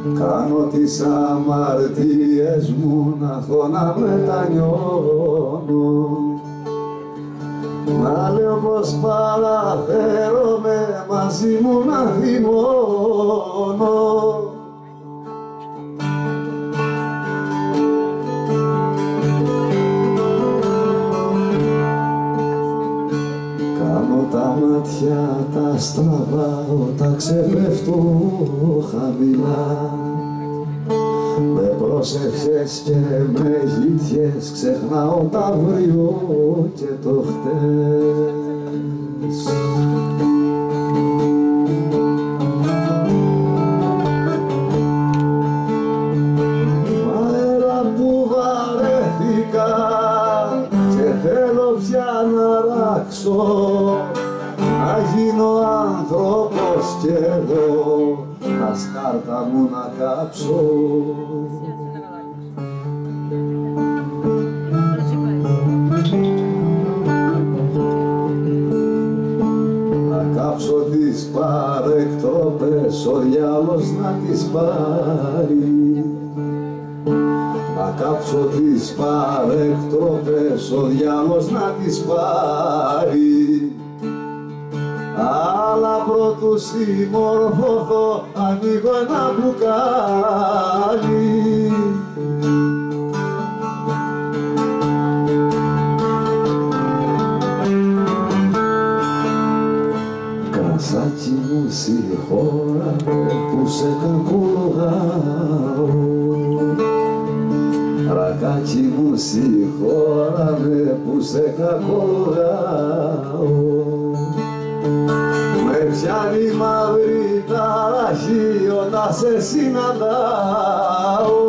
Κάνω τις αμαρτίες μου να έχω να μετανιώνω, να λέω πως παραφέρομαι, μαζί μου να θυμώνω. Κάνω τα μάτια τα στραβά όταν ξεπέφτω χαμηλά, με πρόσεξες και με γητιές ξεχνάω τα αύριο και το χτες. Μα έλα που βαρέθηκα και θέλω πια να ράξω, να γίνω άνθρωπος κι εγώ, τα σκάρτα μου να κάψω. Να κάψω τις παρεκτρόπες, ο διάολος να τις πάρει. Να κάψω τις παρεκτρόπες, ο διάολος να τις πάρει. Αλλά πρώτου συμμορφωθώ, ανοίγω ένα μπουκάλι. Κρασάκι μου συγχώραμε που σε κακολογάω, ρακάκι μου συγχώραμε που σε κακολογάω. Με πιάνει μαύρη ταραχή όταν σε συναντάω.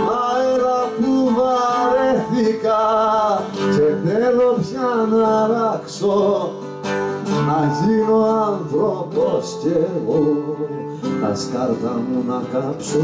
Μα έλα που βαρέθηκα και θέλω πια να ράξω, να γίνω άνθρωπος κι εγώ, τα σκάρτα μου να κάψω.